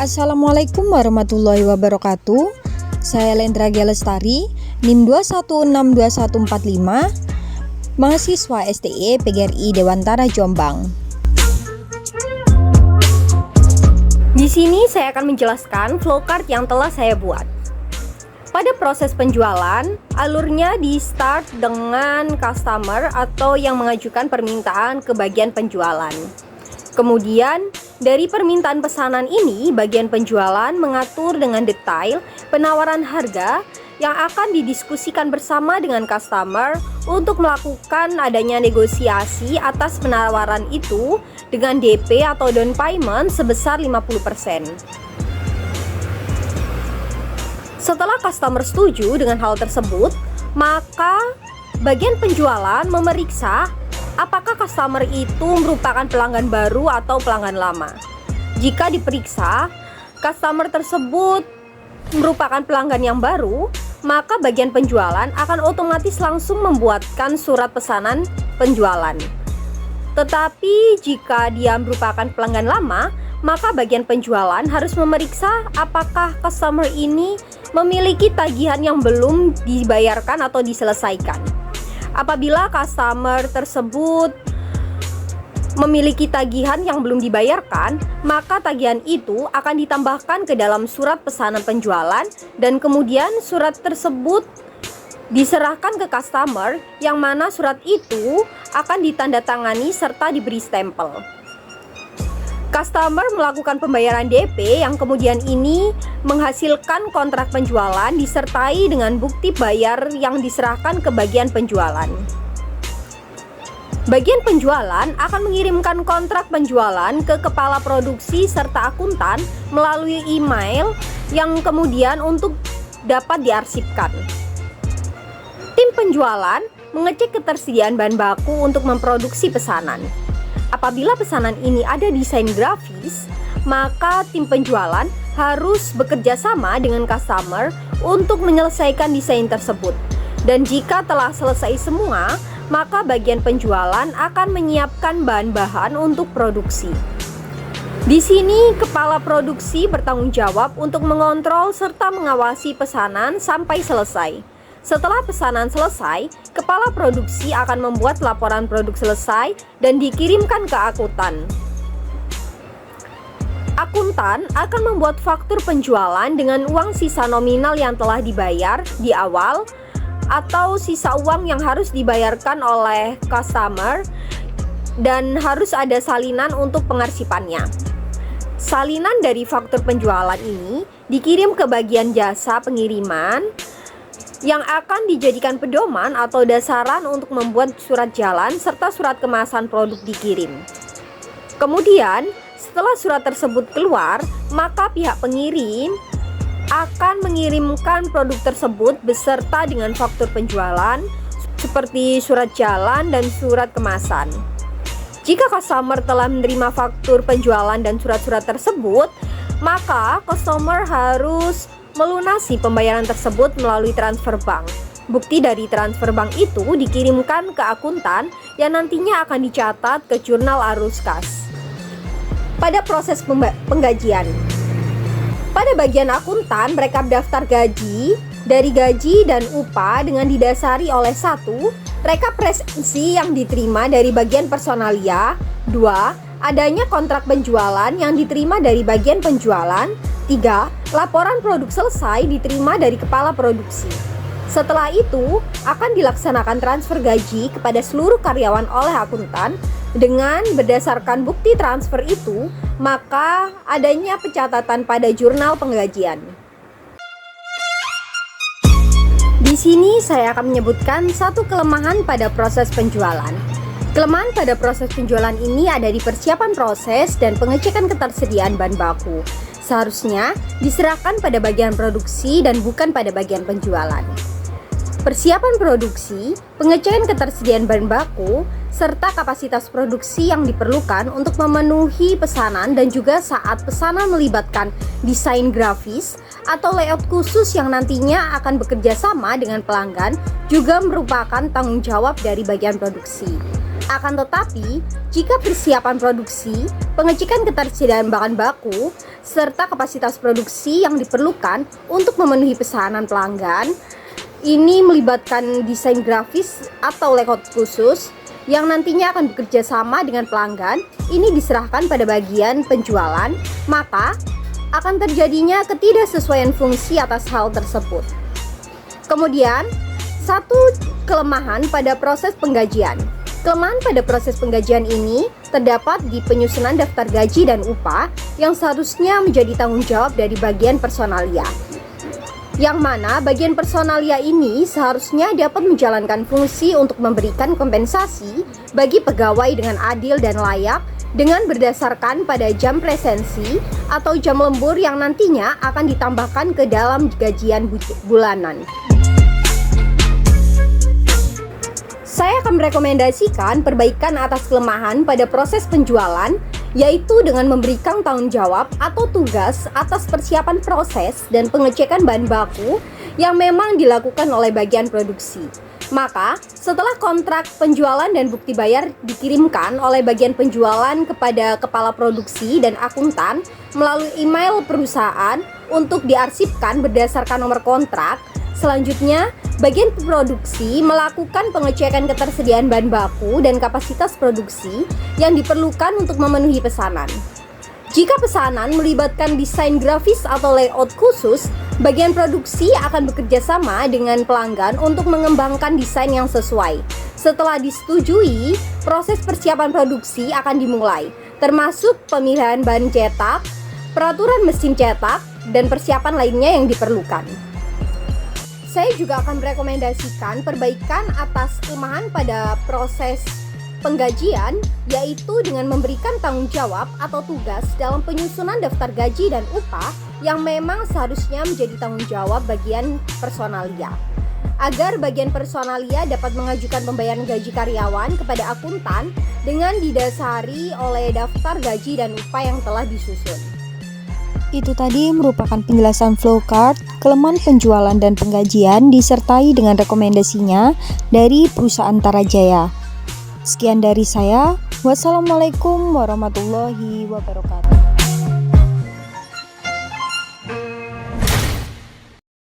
Assalamualaikum warahmatullahi wabarakatuh. Saya Lendra Gelestari, NIM 2162145, mahasiswa STE PGRI Dewantara Jombang. Di sini saya akan menjelaskan flowchart yang telah saya buat. Pada proses penjualan, alurnya di start dengan customer atau yang mengajukan permintaan ke bagian penjualan. Kemudian, dari permintaan pesanan ini, bagian penjualan mengatur dengan detail penawaran harga yang akan didiskusikan bersama dengan customer untuk melakukan adanya negosiasi atas penawaran itu dengan DP atau down payment sebesar 50%. Setelah customer setuju dengan hal tersebut, maka bagian penjualan memeriksa apakah customer itu merupakan pelanggan baru atau pelanggan lama. Jika diperiksa, customer tersebut merupakan pelanggan yang baru, maka bagian penjualan akan otomatis langsung membuatkan surat pesanan penjualan. Tetapi jika dia merupakan pelanggan lama, maka bagian penjualan harus memeriksa apakah customer ini memiliki tagihan yang belum dibayarkan atau diselesaikan. Apabila customer tersebut memiliki tagihan yang belum dibayarkan, maka tagihan itu akan ditambahkan ke dalam surat pesanan penjualan dan kemudian surat tersebut diserahkan ke customer, yang mana surat itu akan ditandatangani serta diberi stempel. Customer melakukan pembayaran DP yang kemudian ini menghasilkan kontrak penjualan disertai dengan bukti bayar yang diserahkan ke bagian penjualan. Bagian penjualan akan mengirimkan kontrak penjualan ke kepala produksi serta akuntan melalui email yang kemudian untuk dapat diarsipkan. Tim penjualan mengecek ketersediaan bahan baku untuk memproduksi pesanan. Apabila pesanan ini ada desain grafis, maka tim penjualan harus bekerja sama dengan customer untuk menyelesaikan desain tersebut. Dan jika telah selesai semua, maka bagian penjualan akan menyiapkan bahan-bahan untuk produksi. Di sini, kepala produksi bertanggung jawab untuk mengontrol serta mengawasi pesanan sampai selesai. Setelah pesanan selesai, kepala produksi akan membuat laporan produk selesai dan dikirimkan ke akuntan. Akuntan akan membuat faktur penjualan dengan uang sisa nominal yang telah dibayar di awal atau sisa uang yang harus dibayarkan oleh customer dan harus ada salinan untuk pengarsipannya. Salinan dari faktur penjualan ini dikirim ke bagian jasa pengiriman yang akan dijadikan pedoman atau dasaran untuk membuat surat jalan serta surat kemasan produk dikirim. Kemudian, setelah surat tersebut keluar, maka pihak pengirim akan mengirimkan produk tersebut beserta dengan faktur penjualan seperti surat jalan dan surat kemasan. Jika customer telah menerima faktur penjualan dan surat-surat tersebut, maka customer harus melunasi pembayaran tersebut melalui transfer bank. Bukti dari transfer bank itu dikirimkan ke akuntan yang nantinya akan dicatat ke jurnal arus kas. Pada proses penggajian, pada bagian akuntan merekap daftar gaji dari gaji dan upah dengan didasari oleh 1. Rekap presensi yang diterima dari bagian personalia. 2. Adanya kontrak penjualan yang diterima dari bagian penjualan. 3. Laporan produk selesai diterima dari kepala produksi. Setelah itu, akan dilaksanakan transfer gaji kepada seluruh karyawan oleh akuntan. Dengan berdasarkan bukti transfer itu, maka adanya pencatatan pada jurnal penggajian. Di sini saya akan menyebutkan satu kelemahan pada proses penjualan. Kelemahan pada proses penjualan ini ada di persiapan proses dan pengecekan ketersediaan bahan baku. Seharusnya diserahkan pada bagian produksi dan bukan pada bagian penjualan. Persiapan produksi, pengecekan ketersediaan bahan baku, serta kapasitas produksi yang diperlukan untuk memenuhi pesanan dan juga saat pesanan melibatkan desain grafis atau layout khusus yang nantinya akan bekerja sama dengan pelanggan juga merupakan tanggung jawab dari bagian produksi. Akan tetapi, jika persiapan produksi, pengecekan ketersediaan bahan baku, serta kapasitas produksi yang diperlukan untuk memenuhi pesanan pelanggan, ini melibatkan desain grafis atau layout khusus yang nantinya akan bekerja sama dengan pelanggan, ini diserahkan pada bagian penjualan, maka akan terjadinya ketidaksesuaian fungsi atas hal tersebut. Kemudian, satu kelemahan pada proses penggajian. Kelemahan pada proses penggajian ini terdapat di penyusunan daftar gaji dan upah yang seharusnya menjadi tanggung jawab dari bagian personalia. Yang mana bagian personalia ini seharusnya dapat menjalankan fungsi untuk memberikan kompensasi bagi pegawai dengan adil dan layak dengan berdasarkan pada jam presensi atau jam lembur yang nantinya akan ditambahkan ke dalam gajian bulanan. Saya akan merekomendasikan perbaikan atas kelemahan pada proses penjualan, yaitu dengan memberikan tanggung jawab atau tugas atas persiapan proses dan pengecekan bahan baku yang memang dilakukan oleh bagian produksi. Maka, setelah kontrak penjualan dan bukti bayar dikirimkan oleh bagian penjualan kepada kepala produksi dan akuntan melalui email perusahaan untuk diarsipkan berdasarkan nomor kontrak, selanjutnya bagian produksi melakukan pengecekan ketersediaan bahan baku dan kapasitas produksi yang diperlukan untuk memenuhi pesanan. Jika pesanan melibatkan desain grafis atau layout khusus, bagian produksi akan bekerja sama dengan pelanggan untuk mengembangkan desain yang sesuai. Setelah disetujui, proses persiapan produksi akan dimulai, termasuk pemilihan bahan cetak, peraturan mesin cetak, dan persiapan lainnya yang diperlukan. Saya juga akan merekomendasikan perbaikan atas kelemahan pada proses penggajian, yaitu dengan memberikan tanggung jawab atau tugas dalam penyusunan daftar gaji dan upah yang memang seharusnya menjadi tanggung jawab bagian personalia, agar bagian personalia dapat mengajukan pembayaran gaji karyawan kepada akuntan dengan didasari oleh daftar gaji dan upah yang telah disusun. Itu tadi merupakan penjelasan flowchart, kelemahan penjualan dan penggajian disertai dengan rekomendasinya dari perusahaan Tarajaya. Sekian dari saya. Wassalamualaikum warahmatullahi wabarakatuh.